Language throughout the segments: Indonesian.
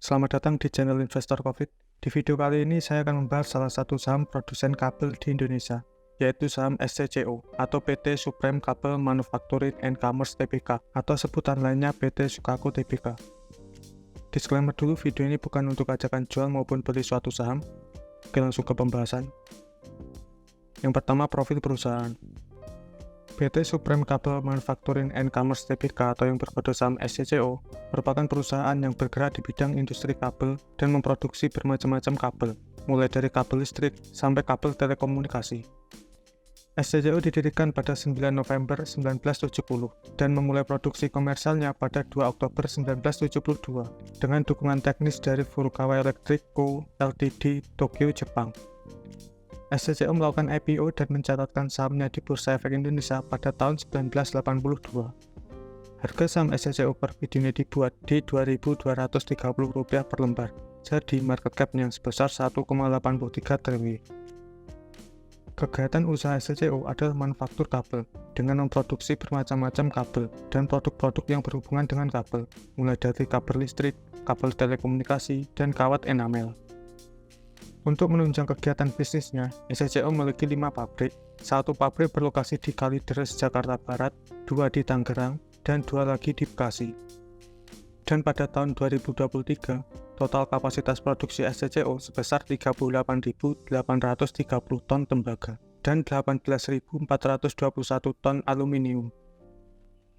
Selamat datang di channel Investor Profit. Di video kali ini saya akan membahas salah satu saham produsen kabel di Indonesia, yaitu saham SCCO atau PT Supreme Cable Manufacturing and Commerce Tbk atau sebutan lainnya PT Sukaku Tbk. Disclaimer dulu, video ini bukan untuk ajakan jual maupun beli suatu saham. Oke, langsung ke pembahasan. Yang pertama, profil perusahaan. PT Supreme Cable Manufacturing and Commerce Tbk atau yang berkode saham SCCO merupakan perusahaan yang bergerak di bidang industri kabel dan memproduksi bermacam-macam kabel, mulai dari kabel listrik sampai kabel telekomunikasi. SCCO didirikan pada 9 November 1970 dan memulai produksi komersialnya pada 2 Oktober 1972 dengan dukungan teknis dari Furukawa Electric Co. Ltd. Tokyo, Jepang. SCCO melakukan IPO dan mencatatkan sahamnya di Bursa Efek Indonesia pada tahun 1982. Harga saham SCCO per bid ini dibuat di Rp2.230 per lembar, jadi market cap-nya sebesar 1,83 triliun. Kegiatan usaha SCCO adalah manufaktur kabel, dengan memproduksi bermacam-macam kabel dan produk-produk yang berhubungan dengan kabel, mulai dari kabel listrik, kabel telekomunikasi, dan kawat enamel. Untuk menunjang kegiatan bisnisnya, SCCO memiliki 5 pabrik. 1 pabrik berlokasi di Kalideres, Jakarta Barat, 2 di Tangerang, dan 2 lagi di Bekasi. Dan pada tahun 2023, total kapasitas produksi SCCO sebesar 38.830 ton tembaga dan 18.421 ton aluminium.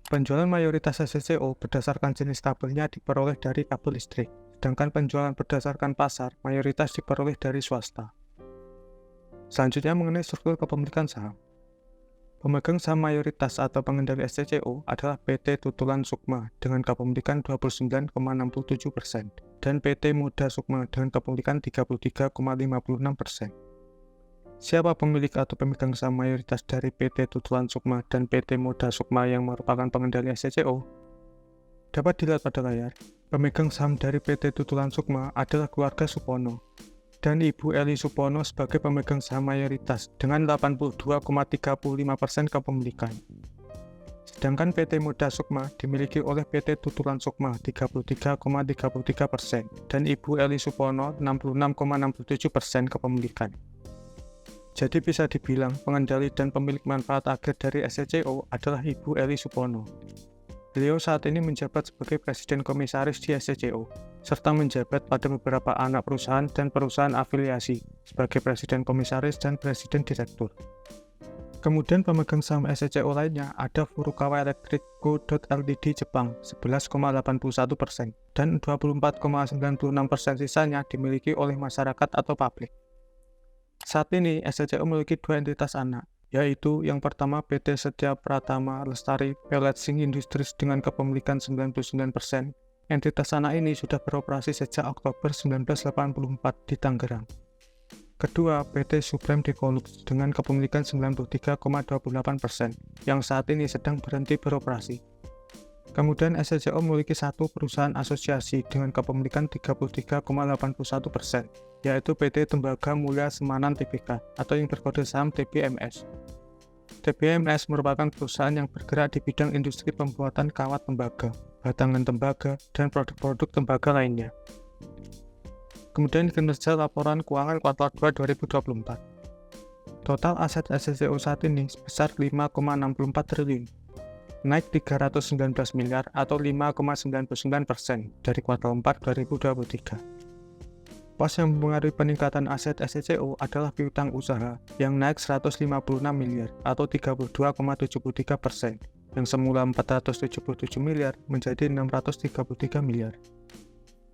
Penjualan mayoritas SCCO berdasarkan jenis kabelnya diperoleh dari kabel listrik, sedangkan penjualan berdasarkan pasar mayoritas diperoleh dari swasta. Selanjutnya mengenai struktur kepemilikan saham. Pemegang saham mayoritas atau pengendali SCCO adalah PT Tutulan Sukma dengan kepemilikan 29,67% dan PT Moda Sukma dengan kepemilikan 33,56%. Siapa pemilik atau pemegang saham mayoritas dari PT Tutulan Sukma dan PT Moda Sukma yang merupakan pengendali SCCO? Dapat dilihat pada layar. Pemegang saham dari PT Tutulan Sukma adalah keluarga Supono, dan Ibu Eli Supono sebagai pemegang saham mayoritas dengan 82,35% kepemilikan. Sedangkan PT Moda Sukma dimiliki oleh PT Tutulan Sukma 33,33% dan Ibu Eli Supono 66,67% kepemilikan. Jadi bisa dibilang pengendali dan pemilik manfaat akhir dari SCCO adalah Ibu Eli Supono. Beliau saat ini menjabat sebagai Presiden Komisaris di SCCO, serta menjabat pada beberapa anak perusahaan dan perusahaan afiliasi sebagai Presiden Komisaris dan Presiden Direktur. Kemudian pemegang saham SCCO lainnya ada Furukawa Electric Co. Ltd. Jepang 11,81% dan 24,96% sisanya dimiliki oleh masyarakat atau publik. Saat ini SCCO memiliki 2 entitas anak, yaitu yang pertama PT Setia Pratama Lestari Pelletsing Industries dengan kepemilikan 99%. Entitas anak ini sudah beroperasi sejak Oktober 1984 di Tangerang. Kedua, PT Supreme Decolux dengan kepemilikan 93,28% yang saat ini sedang berhenti beroperasi. Kemudian SCCO memiliki 1 perusahaan asosiasi dengan kepemilikan 33,81%, yaitu PT Tembaga Mulia Semanan Tbk atau yang berkode saham TBMS. TBMS merupakan perusahaan yang bergerak di bidang industri pembuatan kawat tembaga, batangan tembaga, dan produk-produk tembaga lainnya. Kemudian kinerja laporan keuangan kuartal 2 2024. Total aset SCCO saat ini sebesar 5,64 triliun, naik 319 miliar atau 5,99% dari kuartal 4 2023. Pos yang mempengaruhi peningkatan aset SCCO adalah piutang usaha yang naik 156 miliar atau 32,73%, yang semula 477 miliar menjadi 633 miliar.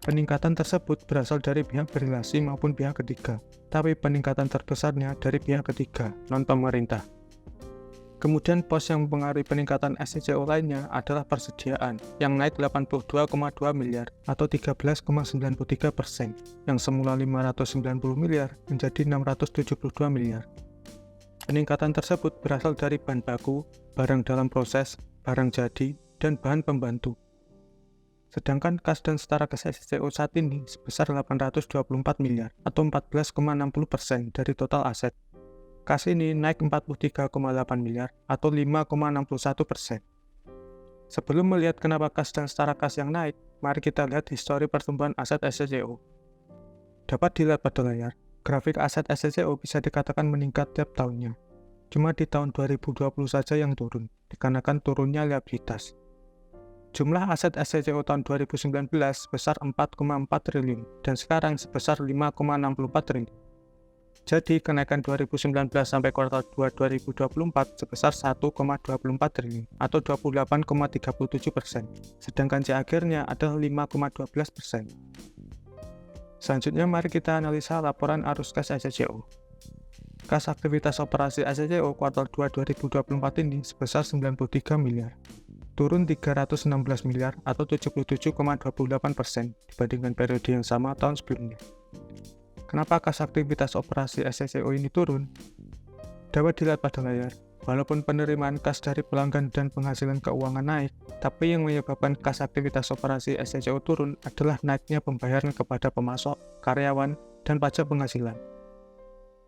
Peningkatan tersebut berasal dari pihak berelasi maupun pihak ketiga, tapi peningkatan terbesarnya dari pihak ketiga, non-pemerintah. Kemudian pos yang mempengaruhi peningkatan SCCO lainnya adalah persediaan yang naik 82,2 miliar atau 13,93%, yang semula 590 miliar menjadi 672 miliar. Peningkatan tersebut berasal dari bahan baku, barang dalam proses, barang jadi, dan bahan pembantu. Sedangkan kas dan setara kas SCCO saat ini sebesar 824 miliar atau 14,60% dari total aset. Kas ini naik 43,8 miliar atau 5,61%. Sebelum melihat kenapa kas dan setara kas yang naik, mari kita lihat histori pertumbuhan aset SCCO. Dapat dilihat pada layar, grafik aset SCCO bisa dikatakan meningkat tiap tahunnya. Cuma di tahun 2020 saja yang turun, dikarenakan turunnya liabilitas. Jumlah aset SCCO tahun 2019 sebesar 4,4 triliun dan sekarang sebesar 5,64 triliun. Jadi, kenaikan 2019 sampai kuartal 2 2024 sebesar 1,24 triliun atau 28,37%, sedangkan akhirnya adalah 5,12%. Selanjutnya, mari kita analisa laporan arus kas SCCO. Kas aktivitas operasi SCCO kuartal 2 2024 ini sebesar 93 miliar, turun 316 miliar atau 77,28% dibandingkan periode yang sama tahun sebelumnya. Kenapa kas aktivitas operasi SCCO ini turun? Dapat dilihat pada layar, walaupun penerimaan kas dari pelanggan dan penghasilan keuangan naik, tapi yang menyebabkan kas aktivitas operasi SCCO turun adalah naiknya pembayaran kepada pemasok, karyawan, dan pajak penghasilan.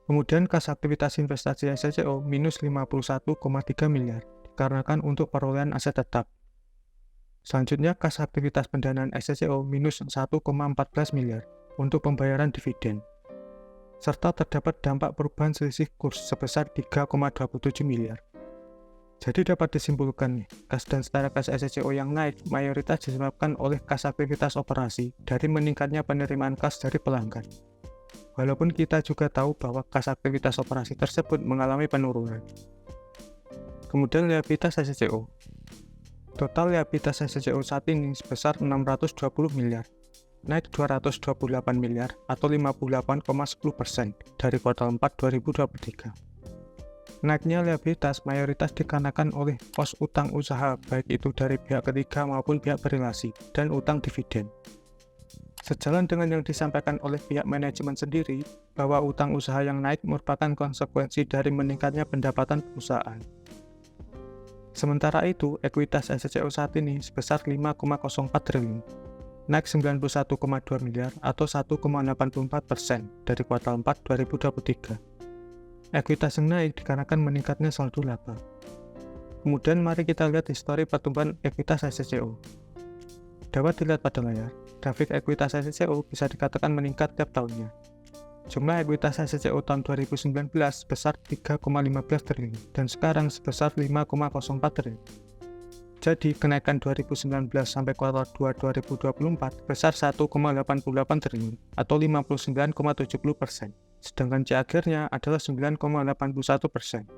Kemudian kas aktivitas investasi SCCO minus 51,3 miliar, dikarenakan untuk perolehan aset tetap. Selanjutnya, kas aktivitas pendanaan SCCO minus 1,14 miliar untuk pembayaran dividen. Serta terdapat dampak perubahan selisih kurs sebesar 3,27 miliar. Jadi dapat disimpulkan nih, kas dan setara kas SCCO yang naik mayoritas disebabkan oleh kas aktivitas operasi dari meningkatnya penerimaan kas dari pelanggan. Walaupun kita juga tahu bahwa kas aktivitas operasi tersebut mengalami penurunan. Kemudian liabilitas SCCO. Total liabilitas SCCO saat ini sebesar 620 miliar. Naik 228 miliar atau 58,10% dari kuartal 4 2023. Naiknya liabilitas mayoritas dikarenakan oleh pos utang usaha baik itu dari pihak ketiga maupun pihak berrelasi dan utang dividen. Sejalan dengan yang disampaikan oleh pihak manajemen sendiri bahwa utang usaha yang naik merupakan konsekuensi dari meningkatnya pendapatan perusahaan. Sementara itu, ekuitas SCCO saat ini sebesar 5,04 triliun. Naik 91,2 miliar atau 1,84% dari kuartal 4 2023. Ekuitas yang naik dikarenakan meningkatnya saldo laba. Kemudian mari kita lihat histori pertumbuhan ekuitas SCCO. Dapat dilihat pada layar, grafik ekuitas SCCO bisa dikatakan meningkat tiap tahunnya. Jumlah ekuitas SCCO tahun 2019 sebesar 3,15 triliun dan sekarang sebesar 5,04 triliun. Jadi, kenaikan 2019 sampai kuartal 2 2024 besar 1,88 triliun atau 59,70%, sedangkan akhirnya adalah 9,81%.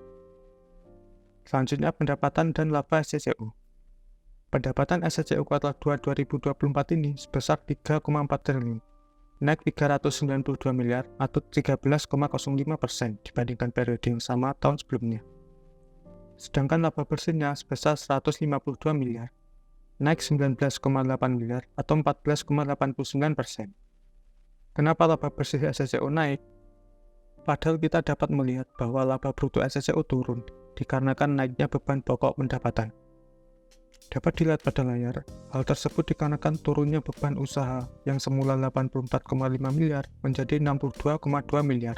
Selanjutnya, pendapatan dan laba SCCO. Pendapatan SCCO kuartal 2 2024 ini sebesar 3,4 triliun, naik 392 miliar atau 13,05% dibandingkan periode yang sama tahun sebelumnya. Sedangkan laba bersihnya sebesar 152 miliar, naik 19,8 miliar atau 14,89%. Kenapa laba bersih SCCO naik? Padahal kita dapat melihat bahwa laba bruto SCCO turun dikarenakan naiknya beban pokok pendapatan. Dapat dilihat pada layar, hal tersebut dikarenakan turunnya beban usaha yang semula 84,5 miliar menjadi 62,2 miliar.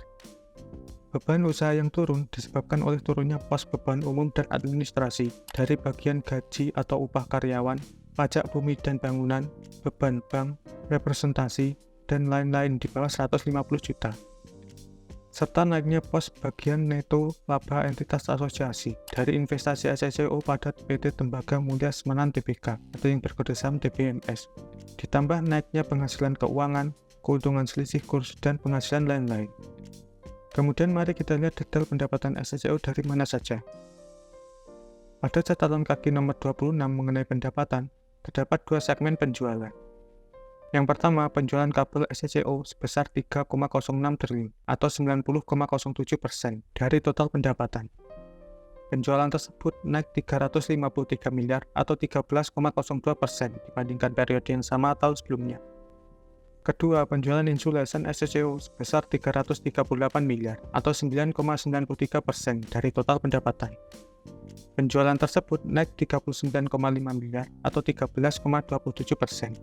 Beban usaha yang turun disebabkan oleh turunnya pos beban umum dan administrasi dari bagian gaji atau upah karyawan, pajak bumi dan bangunan, beban bank, representasi, dan lain-lain di bawah 150 juta. Serta naiknya pos bagian neto laba entitas asosiasi dari investasi SCCO pada PT Tembaga Mulia Semenan Tbk atau yang berkode saham TBMS, ditambah naiknya penghasilan keuangan, keuntungan selisih kurs, dan penghasilan lain-lain. Kemudian mari kita lihat detail pendapatan SCCO dari mana saja. Pada catatan kaki nomor 26 mengenai pendapatan, terdapat dua segmen penjualan. Yang pertama, penjualan kabel SCCO sebesar 3,06 triliun atau 90,07% dari total pendapatan. Penjualan tersebut naik 353 miliar atau 13,02% dibandingkan periode yang sama tahun sebelumnya. Kedua, penjualan insulation SCCO sebesar 338 miliar atau 9,93% dari total pendapatan. Penjualan tersebut naik 39,5 miliar atau 13,27%.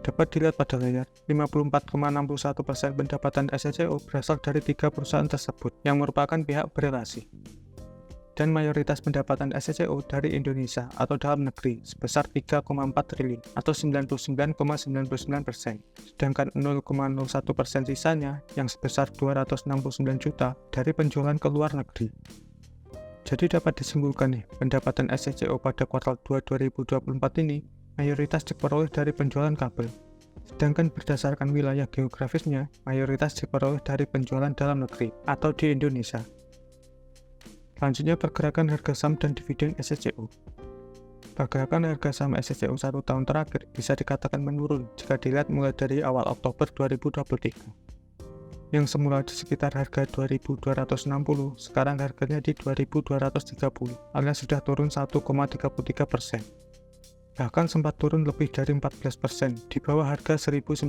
Dapat dilihat pada layar, 54,61% pendapatan SCCO berasal dari tiga perusahaan tersebut yang merupakan pihak berrelasi. dan mayoritas pendapatan SCCO dari Indonesia atau dalam negeri sebesar 3,4 triliun atau 99,99%, sedangkan 0,01% sisanya yang sebesar 269 juta dari penjualan ke luar negeri. Jadi dapat disimpulkan nih, pendapatan SCCO pada kuartal 2 2024 ini mayoritas diperoleh dari penjualan kabel, sedangkan berdasarkan wilayah geografisnya mayoritas diperoleh dari penjualan dalam negeri atau di Indonesia. Selanjutnya pergerakan harga saham dan dividen SCCO. Pergerakan harga saham SCCO 1 tahun terakhir bisa dikatakan menurun jika dilihat mulai dari awal Oktober 2023. Yang semula di sekitar harga 2.260, sekarang harganya di 2.230, alias sudah turun 1,33%. Bahkan sempat turun lebih dari 14% di bawah harga 1.930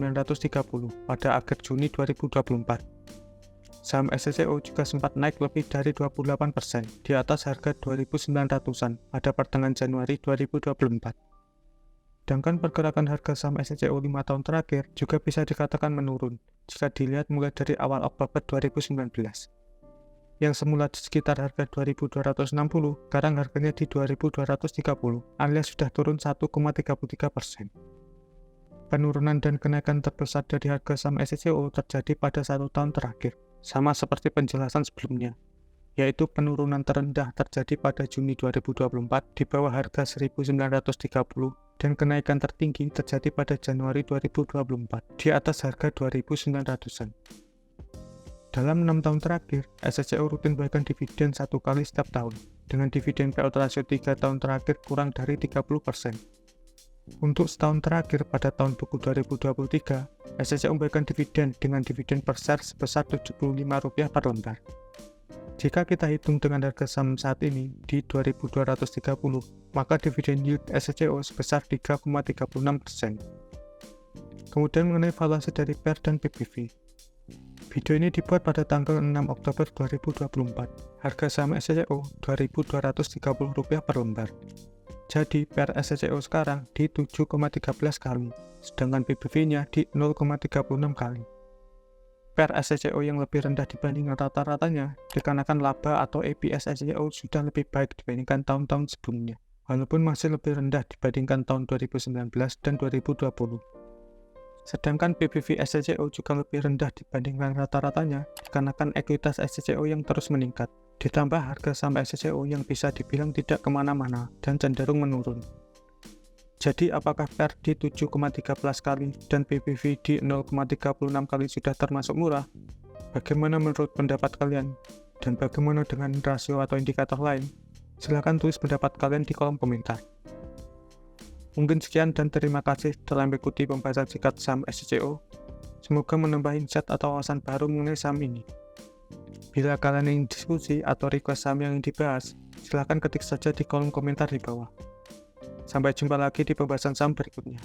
pada akhir Juni 2024. Saham SCCO juga sempat naik lebih dari 28% di atas harga 2.900-an pada pertengahan Januari 2024. Sedangkan pergerakan harga saham SCCO 5 tahun terakhir juga bisa dikatakan menurun jika dilihat mulai dari awal Oktober 2019. Yang semula di sekitar harga 2.260, sekarang harganya di 2.230, alias sudah turun 1,33%. Penurunan dan kenaikan terbesar dari harga saham SCCO terjadi pada 1 tahun terakhir, sama seperti penjelasan sebelumnya, yaitu penurunan terendah terjadi pada Juni 2024 di bawah harga 1.930 dan kenaikan tertinggi terjadi pada Januari 2024 di atas harga 2.900-an. Dalam 6 tahun terakhir, SCCO rutin bayarkan dividen 1 kali setiap tahun, dengan dividen payout ratio 3 tahun terakhir kurang dari 30%. Untuk setahun terakhir pada tahun buku 2023, SCCO memberikan dividen dengan dividen per share sebesar Rp75 per lembar. Jika kita hitung dengan harga saham saat ini di 2.230, maka dividen yield SCCO sebesar 3,36%. Kemudian mengenai valuasi dari PER dan PBV. Video ini dibuat pada tanggal 6 Oktober 2024. Harga saham SCCO Rp2.230 per lembar. Jadi, PER SCCO sekarang di 7,13 kali, sedangkan PBV-nya di 0,36 kali. PER SCCO yang lebih rendah dibandingkan rata-ratanya dikarenakan laba atau EPS SCCO sudah lebih baik dibandingkan tahun-tahun sebelumnya, walaupun masih lebih rendah dibandingkan tahun 2019 dan 2020. Sedangkan PBV SCCO juga lebih rendah dibandingkan rata-ratanya dikarenakan ekuitas SCCO yang terus meningkat, ditambah harga saham SCCO yang bisa dibilang tidak kemana-mana dan cenderung menurun. Jadi apakah PER di 7,13 kali dan PBV di 0,36 kali sudah termasuk murah? Bagaimana menurut pendapat kalian? Dan bagaimana dengan rasio atau indikator lain? Silahkan tulis pendapat kalian di kolom komentar. Mungkin sekian dan terima kasih telah mengikuti pembahasan singkat saham SCCO. Semoga menambah insight atau wawasan baru mengenai saham ini. Bila kalian ingin diskusi atau request saham yang ingin dibahas, silahkan ketik saja di kolom komentar di bawah. Sampai jumpa lagi di pembahasan saham berikutnya.